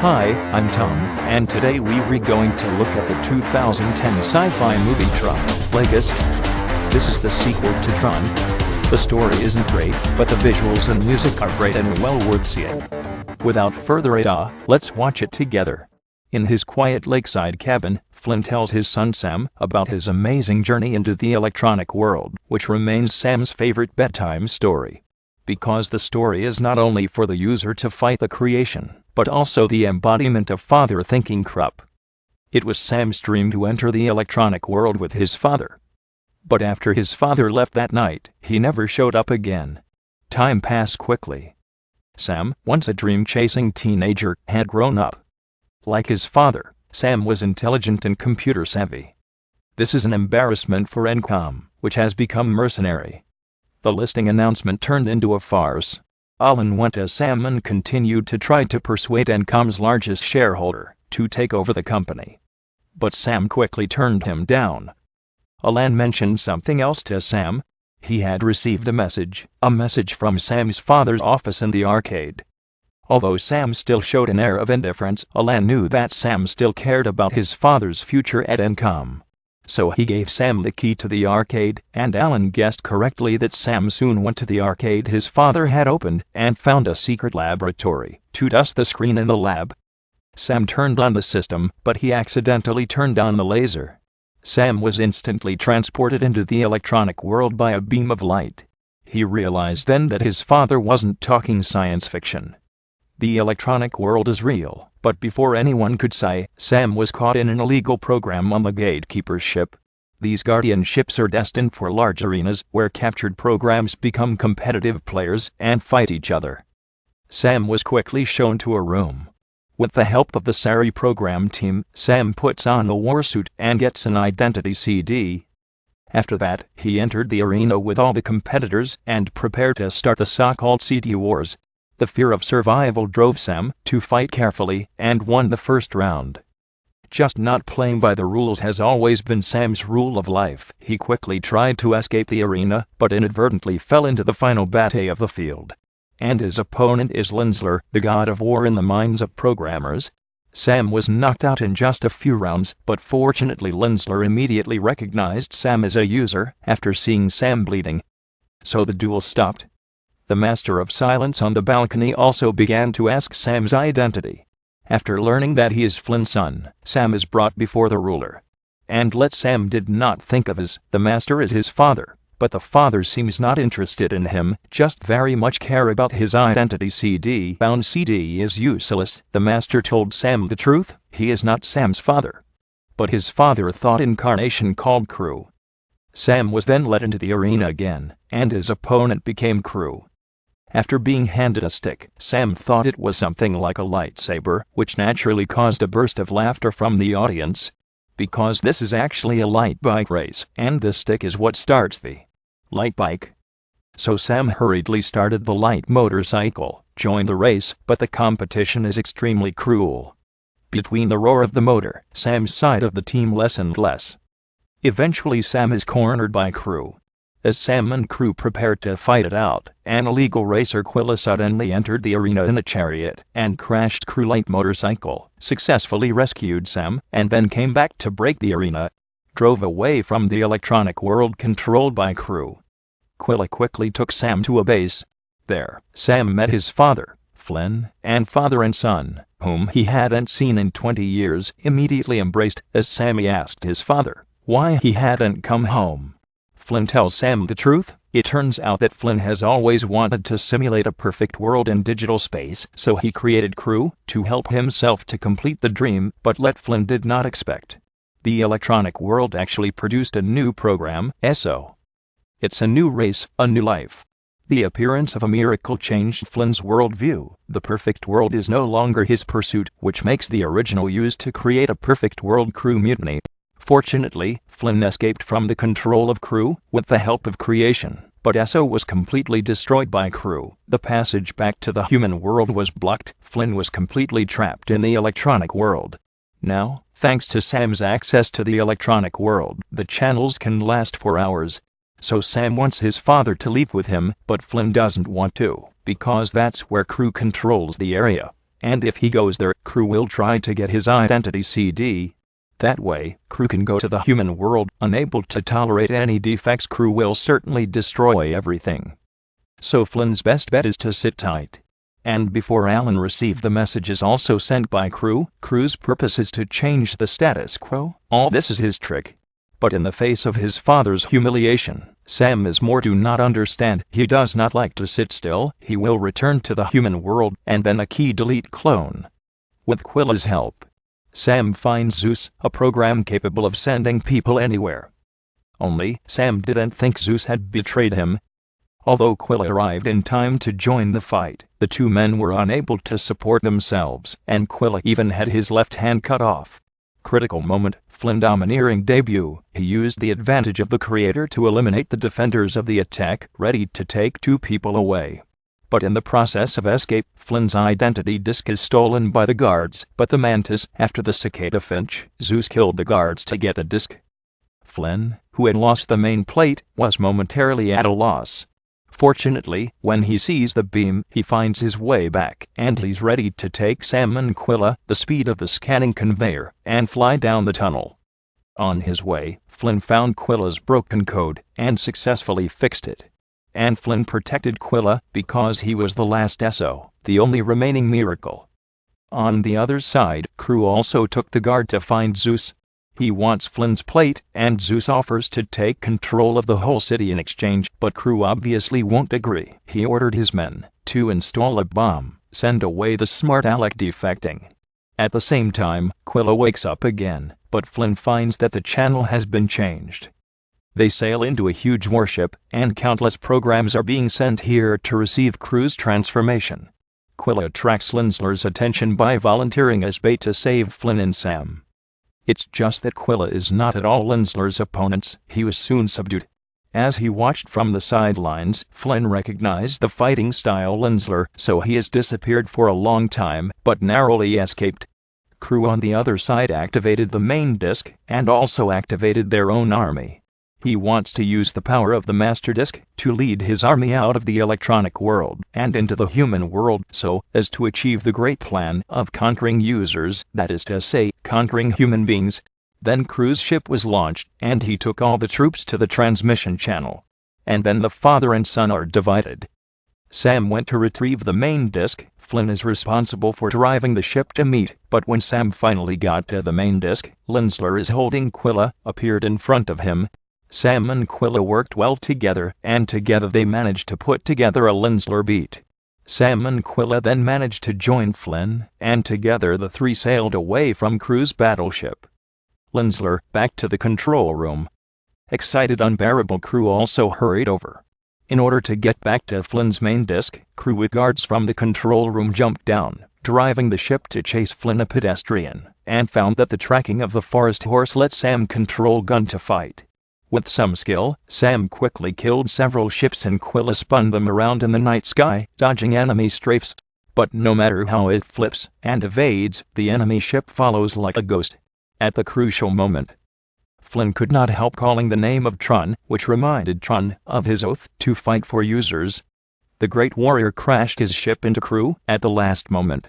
Hi, I'm Tom, and today we're going to look at the 2010 sci-fi movie Tron, Legacy. This is the sequel to Tron. The story isn't great, but the visuals and music are great and well worth seeing. Without further ado, let's watch it together. In his quiet lakeside cabin, Flynn tells his son Sam about his amazing journey into the electronic world, which remains Sam's favorite bedtime story. Because the story is not only for the user to fight the creation, but also the embodiment of father thinking crap. It was Sam's dream to enter the electronic world with his father. But after his father left that night, he never showed up again. Time passed quickly. Sam, once a dream-chasing teenager, had grown up. Like his father, Sam was intelligent and computer-savvy. This is an embarrassment for Encom, which has become mercenary. The listing announcement turned into a farce. Alan went as Sam and continued to try to persuade Encom's largest shareholder to take over the company. But Sam quickly turned him down. Alan mentioned something else to Sam. He had received a message from Sam's father's office in the arcade. Although Sam still showed an air of indifference, Alan knew that Sam still cared about his father's future at Encom. So he gave Sam the key to the arcade, and Alan guessed correctly that Sam soon went to the arcade his father had opened and found a secret laboratory to dust the screen in the lab. Sam turned on the system, but he accidentally turned on the laser. Sam was instantly transported into the electronic world by a beam of light. He realized then that his father wasn't talking science fiction. The electronic world is real, but before anyone could say, Sam was caught in an illegal program on the Gatekeeper's ship. These Guardian ships are destined for large arenas where captured programs become competitive players and fight each other. Sam was quickly shown to a room. With the help of the SARI program team, Sam puts on a warsuit and gets an identity CD. After that, he entered the arena with all the competitors and prepared to start the so-called CD wars. The fear of survival drove Sam to fight carefully and won the first round. Just not playing by the rules has always been Sam's rule of life. He quickly tried to escape the arena, but inadvertently fell into the final battle of the field. And his opponent is Lensler, the god of war in the minds of programmers. Sam was knocked out in just a few rounds, but fortunately Lensler immediately recognized Sam as a user after seeing Sam bleeding. So the duel stopped. The Master of Silence on the balcony also began to ask Sam's identity. After learning that he is Flynn's son, Sam is brought before the ruler. And Sam did not think of the Master as his father, but the father seems not interested in him, just very much care about his identity CD. Bound CD is useless. The Master told Sam the truth, he is not Sam's father. But his father thought incarnation called Crew. Sam was then led into the arena again, and his opponent became Crew. After being handed a stick, Sam thought it was something like a lightsaber, which naturally caused a burst of laughter from the audience. Because this is actually a light bike race, and this stick is what starts the light bike. So Sam hurriedly started the light motorcycle, joined the race, but the competition is extremely cruel. Between the roar of the motor, Sam's side of the team less and less. Eventually Sam is cornered by Crew. As Sam and Crew prepared to fight it out, an illegal racer Quilla suddenly entered the arena in a chariot and crashed Crew light motorcycle, successfully rescued Sam, and then came back to break the arena. Drove away from the electronic world controlled by Crew. Quilla quickly took Sam to a base. There, Sam met his father, Flynn, and father and son, whom he hadn't seen in 20 years, immediately embraced as Sammy asked his father why he hadn't come home. Flynn tells Sam the truth. It turns out that Flynn has always wanted to simulate a perfect world in digital space, so he created Crew to help himself to complete the dream, but Flynn did not expect. The electronic world actually produced a new program, SO. It's a new race, a new life. The appearance of a miracle changed Flynn's worldview. The perfect world is no longer his pursuit, which makes the original used to create a perfect world Crew mutiny. Fortunately, Flynn escaped from the control of Crew with the help of creation, but SO was completely destroyed by Crew. The passage back to the human world was blocked. Flynn was completely trapped in the electronic world. Now, thanks to Sam's access to the electronic world, the channels can last for hours. So Sam wants his father to leave with him, but Flynn doesn't want to, because that's where Crew controls the area. and if he goes there, crew will try to get his identity CD. That way, crew can go to the human world. Unable to tolerate any defects, crew will certainly destroy everything. So Flynn's best bet is to sit tight. And before Alan received the messages also sent by crew, crew's purpose is to change the status quo. All this is his trick. But in the face of his father's humiliation, Sam is more do not understand. He does not like to sit still. He will return to the human world and then a key delete clone. With Quilla's help, Sam finds Zeus, a program capable of sending people anywhere. Only, Sam didn't think Zeus had betrayed him. Although Quilla arrived in time to join the fight, the two men were unable to support themselves, and Quilla even had his left hand cut off. Critical moment, Flynn domineering debut. He used the advantage of the creator to eliminate the defenders of the attack, ready to take two people away. But in the process of escape, Flynn's identity disk is stolen by the guards, but the Mantis, after the cicada finch, Zeus killed the guards to get the disk. Flynn, who had lost the main plate, was momentarily at a loss. Fortunately, when he sees the beam, he finds his way back, and he's ready to take Sam and Quilla, the speed of the scanning conveyor, and fly down the tunnel. On his way, Flynn found Quilla's broken code, and successfully fixed it. And Flynn protected Quilla, because he was the last SO, the only remaining miracle. On the other side, crew also took the guard to find Zeus. He wants Flynn's plate, and Zeus offers to take control of the whole city in exchange, but crew obviously won't agree. He ordered his men to install a bomb, send away the smart aleck defecting. At the same time, Quilla wakes up again, but Flynn finds that the channel has been changed. They sail into a huge warship, and countless programs are being sent here to receive crew's transformation. Quilla attracts Linsler's attention by volunteering as bait to save Flynn and Sam. It's just that Quilla is not at all Linsler's opponent. He was soon subdued. As he watched from the sidelines, Flynn recognized the fighting style Linsler, so he has disappeared for a long time, but narrowly escaped. Crew on the other side activated the main disk, and also activated their own army. He wants to use the power of the master disk to lead his army out of the electronic world and into the human world so as to achieve the great plan of conquering users, that is to say, conquering human beings. Then Crew's ship was launched, and he took all the troops to the transmission channel. And then the father and son are divided. Sam went to retrieve the main disk. Flynn is responsible for driving the ship to meet, but when Sam finally got to the main disk, Linsler is holding Quilla, appeared in front of him. Sam and Quilla worked well together, and together they managed to put together a Linsler beat. Sam and Quilla then managed to join Flynn, and together the three sailed away from Crew's battleship. Linsler, back to the control room. Excited unbearable Crew also hurried over. In order to get back to Flynn's main disk, Crew with guards from the control room jumped down, driving the ship to chase Flynn a pedestrian, and found that the tracking of the forest horse let Sam control gun to fight. With some skill, Sam quickly killed several ships and Quilla spun them around in the night sky, dodging enemy strafes. But no matter how it flips and evades, the enemy ship follows like a ghost. At the crucial moment, Flynn could not help calling the name of Tron, which reminded Tron of his oath to fight for users. The great warrior crashed his ship into Crew at the last moment.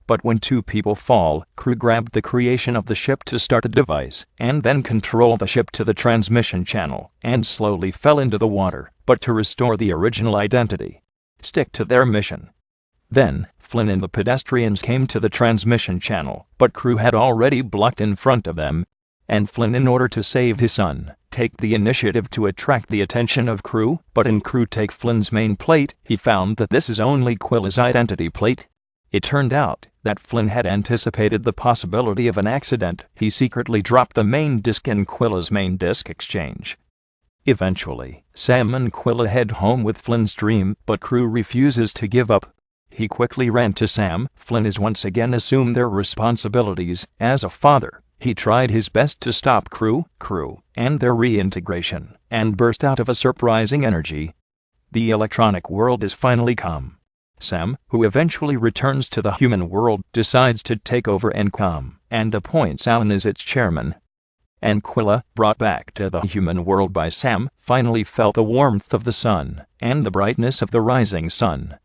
But when two people fall, Crew grabbed the creation of the ship to start the device, and then control the ship to the transmission channel, and slowly fell into the water, but to restore the original identity. Stick to their mission. Then, Flynn and the pedestrians came to the transmission channel, but Crew had already blocked in front of them. And Flynn, in order to save his son, take the initiative to attract the attention of Crew, but in Crew take Flynn's main plate, he found that this is only Quilla's identity plate. It turned out that Flynn had anticipated the possibility of an accident. He secretly dropped the main disk in Quilla's main disk exchange. Eventually, Sam and Quilla head home with Flynn's dream, but Crew refuses to give up. He quickly ran to Sam. Flynn is once again assumed their responsibilities as a father. He tried his best to stop Crew, and their reintegration, and burst out of a surprising energy. The electronic world is finally calm. Sam, who eventually returns to the human world, decides to take over Encom, and appoints Alan as its chairman. And Quilla, brought back to the human world by Sam, finally felt the warmth of the sun, and the brightness of the rising sun.